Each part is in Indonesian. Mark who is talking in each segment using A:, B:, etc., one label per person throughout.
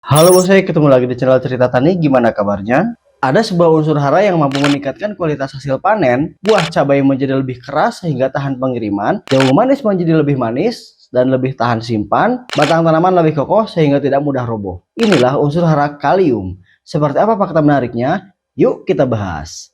A: Halo bos, saya ketemu lagi di channel Cerita Tani. Gimana kabarnya? Ada sebuah unsur hara yang mampu meningkatkan kualitas hasil panen. Buah cabai menjadi lebih keras sehingga tahan pengiriman. Daun manis menjadi lebih manis dan lebih tahan simpan. Batang tanaman lebih kokoh sehingga tidak mudah roboh. Inilah unsur hara kalium. Seperti apa fakta menariknya? Yuk kita bahas.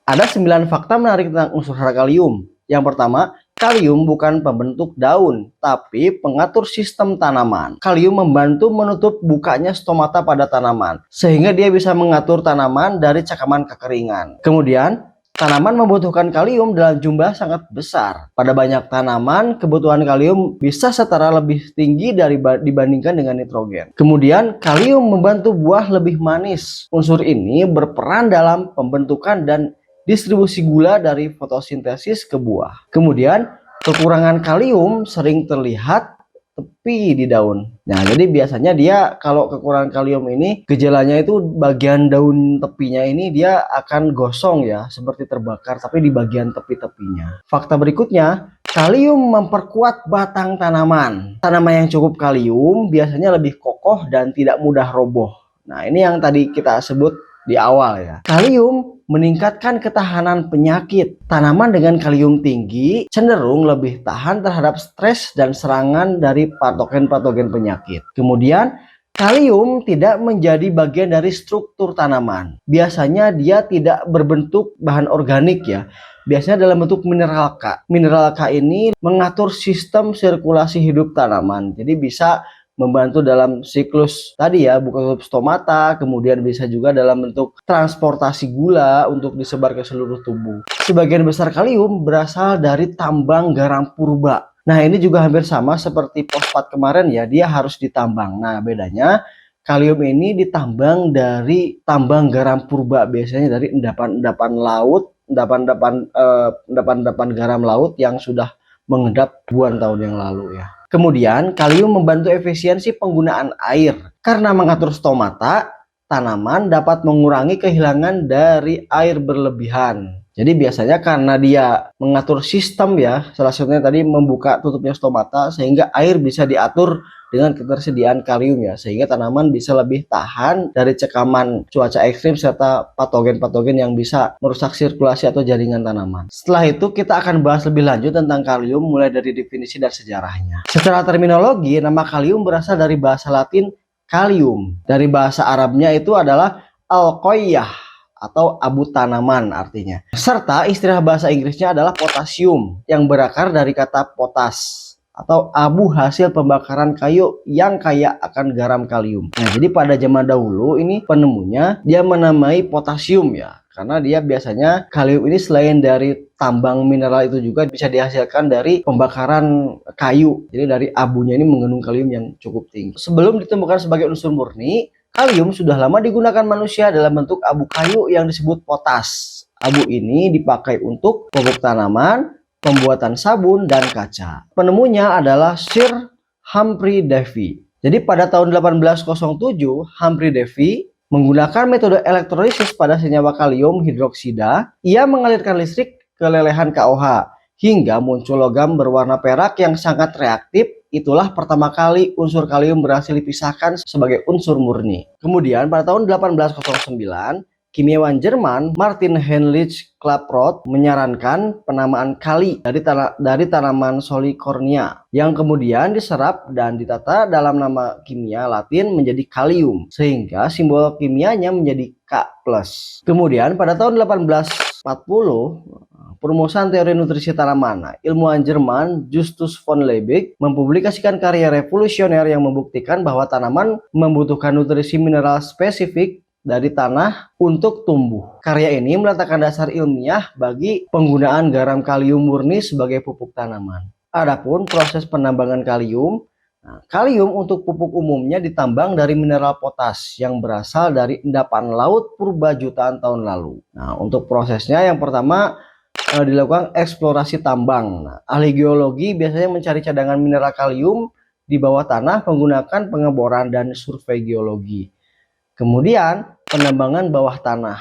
A: Ada 9 fakta menarik tentang unsur hara kalium. Yang pertama, kalium bukan pembentuk daun, tapi pengatur sistem tanaman. Kalium membantu menutup bukanya stomata pada tanaman, sehingga dia bisa mengatur tanaman dari cakaman kekeringan. Kemudian, tanaman membutuhkan kalium dalam jumlah sangat besar. Pada banyak tanaman, kebutuhan kalium bisa setara lebih tinggi dibandingkan dengan nitrogen. Kemudian, kalium membantu buah lebih manis. Unsur ini berperan dalam pembentukan dan distribusi gula dari fotosintesis ke buah. Kemudian, kekurangan kalium sering terlihat tepi di daun. Nah, jadi biasanya dia kalau kekurangan kalium ini gejalanya itu bagian daun tepinya ini dia akan gosong ya, seperti terbakar tapi di bagian tepi-tepinya. Fakta berikutnya, kalium memperkuat batang tanaman. Tanaman yang cukup kalium biasanya lebih kokoh dan tidak mudah roboh. Nah, ini yang tadi kita sebut di awal ya. Kalium meningkatkan ketahanan penyakit. Tanaman dengan kalium tinggi cenderung lebih tahan terhadap stres dan serangan dari patogen-patogen penyakit. Kemudian, kalium tidak menjadi bagian dari struktur tanaman. Biasanya dia tidak berbentuk bahan organik ya. Biasanya dalam bentuk mineral K. Mineral K ini mengatur sistem sirkulasi hidup tanaman. Jadi bisa membantu dalam siklus tadi ya, buka tutup stomata, kemudian bisa juga dalam bentuk transportasi gula untuk disebar ke seluruh tubuh. Sebagian besar kalium berasal dari tambang garam purba. Nah, ini juga hampir sama seperti fosfat kemarin ya, dia harus ditambang. Nah, bedanya kalium ini ditambang dari tambang garam purba, biasanya dari endapan-endapan laut, endapan-endapan garam laut yang sudah mengendap ribuan tahun yang lalu ya. Kemudian, kalium membantu efisiensi penggunaan air. Karena mengatur stomata, tanaman dapat mengurangi kehilangan dari air berlebihan. Jadi biasanya karena dia mengatur sistem ya, salah satunya tadi membuka tutupnya stomata sehingga air bisa diatur dengan ketersediaan kalium ya, sehingga tanaman bisa lebih tahan dari cekaman cuaca ekstrim serta patogen-patogen yang bisa merusak sirkulasi atau jaringan tanaman. Setelah itu kita akan bahas lebih lanjut tentang kalium mulai dari definisi dan sejarahnya. Secara terminologi, nama kalium berasal dari bahasa Latin kalium. Dari bahasa Arabnya itu adalah alkoyah atau abu tanaman artinya. Serta istilah bahasa Inggrisnya adalah potasium yang berakar dari kata potas atau abu hasil pembakaran kayu yang kaya akan garam kalium. Nah, jadi pada zaman dahulu ini penemunya dia menamai potasium ya. Karena dia biasanya kalium ini selain dari tambang mineral itu juga bisa dihasilkan dari pembakaran kayu. Jadi dari abunya ini mengandung kalium yang cukup tinggi. Sebelum ditemukan sebagai unsur murni, kalium sudah lama digunakan manusia dalam bentuk abu kayu yang disebut potas. Abu ini dipakai untuk pupuk tanaman, pembuatan sabun dan kaca. Penemunya adalah Sir Humphrey Davy. Jadi pada tahun 1807, Humphrey Davy menggunakan metode elektrolisis pada senyawa kalium hidroksida. Ia mengalirkan listrik ke lelehan KOH hingga muncul logam berwarna perak yang sangat reaktif. Itulah pertama kali unsur kalium berhasil dipisahkan sebagai unsur murni. Kemudian pada tahun 1809, kimiawan Jerman Martin Heinrich Klaproth menyarankan penamaan kali dari tanaman Solicornia yang kemudian diserap dan ditata dalam nama kimia Latin menjadi kalium, sehingga simbol kimianya menjadi K+. Kemudian pada tahun 1840, perumusan teori nutrisi tanaman, ilmuwan Jerman Justus von Liebig mempublikasikan karya revolusioner yang membuktikan bahwa tanaman membutuhkan nutrisi mineral spesifik dari tanah untuk tumbuh. Karya ini meletakkan dasar ilmiah bagi penggunaan garam kalium murni sebagai pupuk tanaman. Adapun proses penambangan kalium, kalium untuk pupuk umumnya ditambang dari mineral potas yang berasal dari endapan laut purba jutaan tahun lalu. Nah, untuk prosesnya yang pertama dilakukan eksplorasi tambang. Nah, ahli geologi biasanya mencari cadangan mineral kalium di bawah tanah menggunakan pengeboran dan survei geologi. Kemudian penambangan bawah tanah.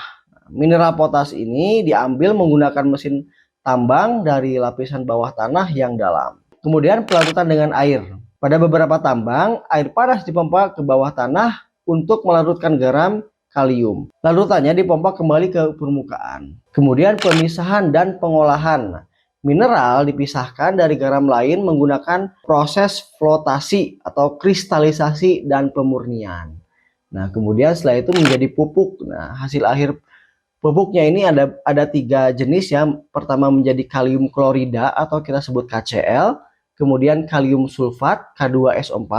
A: Mineral potas ini diambil menggunakan mesin tambang dari lapisan bawah tanah yang dalam. Kemudian pelarutan dengan air. Pada beberapa tambang, air panas dipompa ke bawah tanah untuk melarutkan garam kalium. Larutannya dipompa kembali ke permukaan. Kemudian pemisahan dan pengolahan. Mineral dipisahkan dari garam lain menggunakan proses flotasi atau kristalisasi dan pemurnian. Nah, kemudian setelah itu menjadi pupuk. Nah, hasil akhir pupuknya ini ada 3 jenis ya. Pertama menjadi kalium klorida atau kita sebut KCl, kemudian kalium sulfat K2SO4,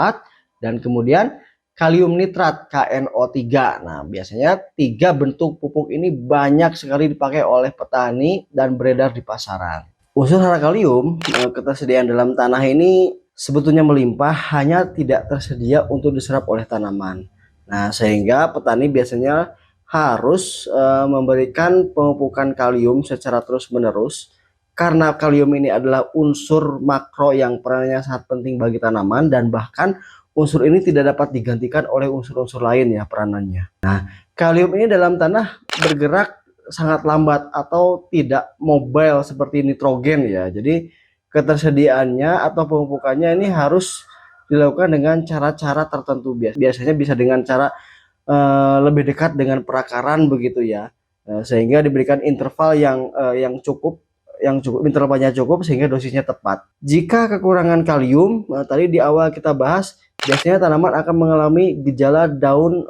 A: dan kemudian kalium nitrat KNO3. Nah, biasanya 3 bentuk pupuk ini banyak sekali dipakai oleh petani dan beredar di pasaran. Unsur hara kalium ketersediaan dalam tanah ini sebetulnya melimpah, hanya tidak tersedia untuk diserap oleh tanaman. Nah, sehingga petani biasanya harus memberikan pemupukan kalium secara terus-menerus, karena kalium ini adalah unsur makro yang perannya sangat penting bagi tanaman, dan bahkan unsur ini tidak dapat digantikan oleh unsur-unsur lain ya peranannya. Nah, kalium ini dalam tanah bergerak sangat lambat atau tidak mobile seperti nitrogen ya. Jadi ketersediaannya atau pemupukannya ini harus dilakukan dengan cara-cara tertentu. Biasanya bisa dengan cara lebih dekat dengan perakaran begitu ya. Sehingga diberikan interval yang cukup intervalnya cukup sehingga dosisnya tepat. Jika kekurangan kalium, tadi di awal kita bahas, biasanya tanaman akan mengalami gejala daun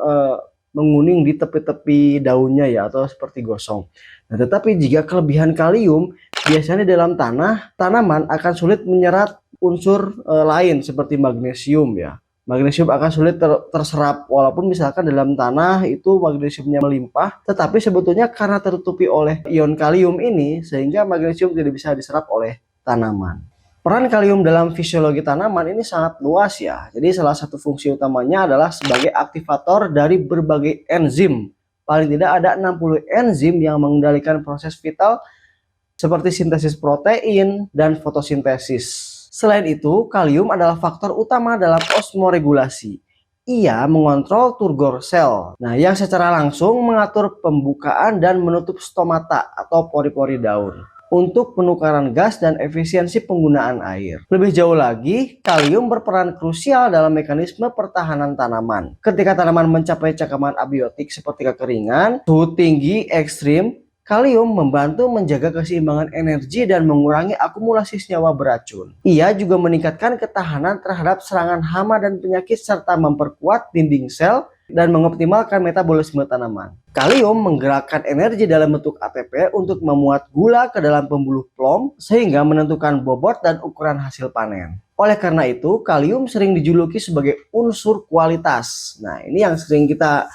A: menguning di tepi-tepi daunnya ya, atau seperti gosong. Nah, tetapi jika kelebihan kalium, biasanya dalam tanah, tanaman akan sulit menyerap unsur lain seperti magnesium ya. Magnesium akan sulit terserap, walaupun misalkan dalam tanah itu magnesiumnya melimpah, tetapi sebetulnya karena tertutupi oleh ion kalium ini, sehingga magnesium tidak bisa diserap oleh tanaman. Peran kalium dalam fisiologi tanaman ini sangat luas ya. Jadi salah satu fungsi utamanya adalah sebagai aktivator dari berbagai enzim. Paling tidak ada 60 enzim yang mengendalikan proses vital seperti sintesis protein dan fotosintesis. Selain itu, kalium adalah faktor utama dalam osmoregulasi. Ia mengontrol turgor sel, nah yang secara langsung mengatur pembukaan dan menutup stomata atau pori-pori daun untuk penukaran gas dan efisiensi penggunaan air. Lebih jauh lagi, kalium berperan krusial dalam mekanisme pertahanan tanaman. Ketika tanaman mencapai cakaman abiotik seperti kekeringan, suhu tinggi ekstrim, kalium membantu menjaga keseimbangan energi dan mengurangi akumulasi senyawa beracun. Ia juga meningkatkan ketahanan terhadap serangan hama dan penyakit serta memperkuat dinding sel dan mengoptimalkan metabolisme tanaman. Kalium menggerakkan energi dalam bentuk ATP untuk memuat gula ke dalam pembuluh plom sehingga menentukan bobot dan ukuran hasil panen. Oleh karena itu, kalium sering dijuluki sebagai unsur kualitas. Nah, ini yang sering kita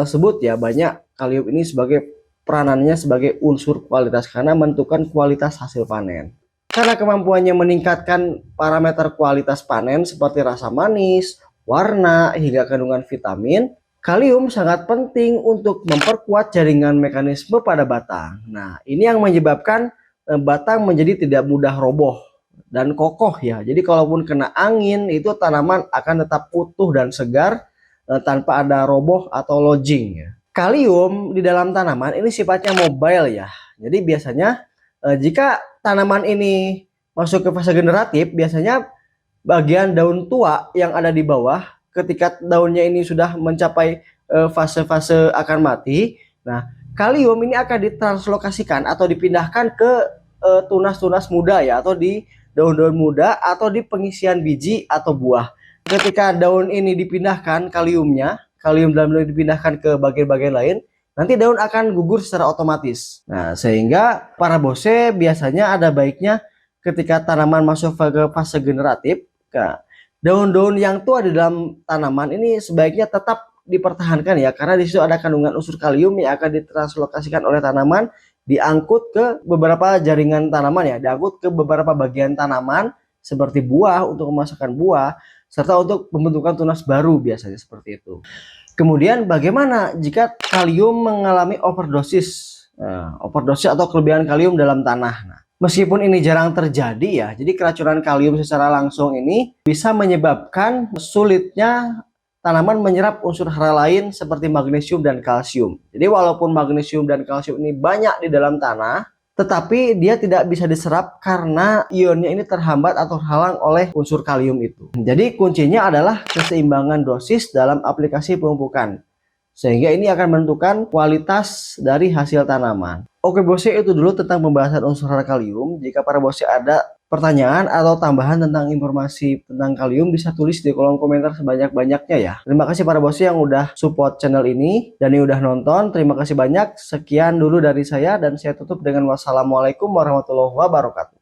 A: sebut ya, banyak kalium ini sebagai peranannya sebagai unsur kualitas karena menentukan kualitas hasil panen. Karena kemampuannya meningkatkan parameter kualitas panen seperti rasa manis, warna, hingga kandungan vitamin, kalium sangat penting untuk memperkuat jaringan mekanisme pada batang. Nah, ini yang menyebabkan batang menjadi tidak mudah roboh dan kokoh ya. Jadi kalaupun kena angin, itu tanaman akan tetap utuh dan segar tanpa ada roboh atau lodging ya. Kalium di dalam tanaman ini sifatnya mobile ya. Jadi biasanya jika tanaman ini masuk ke fase generatif, biasanya bagian daun tua yang ada di bawah, ketika daunnya ini sudah mencapai fase-fase akan mati, nah kalium ini akan ditranslokasikan atau dipindahkan ke tunas-tunas muda ya, atau di daun-daun muda, atau di pengisian biji atau buah. Ketika daun ini dipindahkan kalium dalam daun dipindahkan ke bagian-bagian lain, nanti daun akan gugur secara otomatis. Nah, sehingga para bose biasanya ada baiknya ketika tanaman masuk ke fase generatif, daun-daun yang tua di dalam tanaman ini sebaiknya tetap dipertahankan ya, karena di situ ada kandungan unsur kalium yang akan ditranslokasikan oleh tanaman, diangkut ke beberapa jaringan tanaman ya, diangkut ke beberapa bagian tanaman seperti buah untuk memasakkan buah, serta untuk pembentukan tunas baru biasanya seperti itu. Kemudian bagaimana jika kalium mengalami overdosis? Overdosis atau kelebihan kalium dalam tanah. Nah, meskipun ini jarang terjadi ya, jadi keracunan kalium secara langsung ini bisa menyebabkan sulitnya tanaman menyerap unsur hara lain seperti magnesium dan kalsium. Jadi walaupun magnesium dan kalsium ini banyak di dalam tanah, tetapi dia tidak bisa diserap karena ionnya ini terhambat atau terhalang oleh unsur kalium itu. Jadi kuncinya adalah keseimbangan dosis dalam aplikasi pemupukan. Sehingga ini akan menentukan kualitas dari hasil tanaman. Oke bosnya, itu dulu tentang pembahasan unsur hara kalium. Jika para bosnya ada pertanyaan atau tambahan tentang informasi tentang kalium, bisa tulis di kolom komentar sebanyak-banyaknya ya. Terima kasih para bosnya yang udah support channel ini dan yang udah nonton. Terima kasih banyak. Sekian dulu dari saya dan saya tutup dengan wassalamualaikum warahmatullahi wabarakatuh.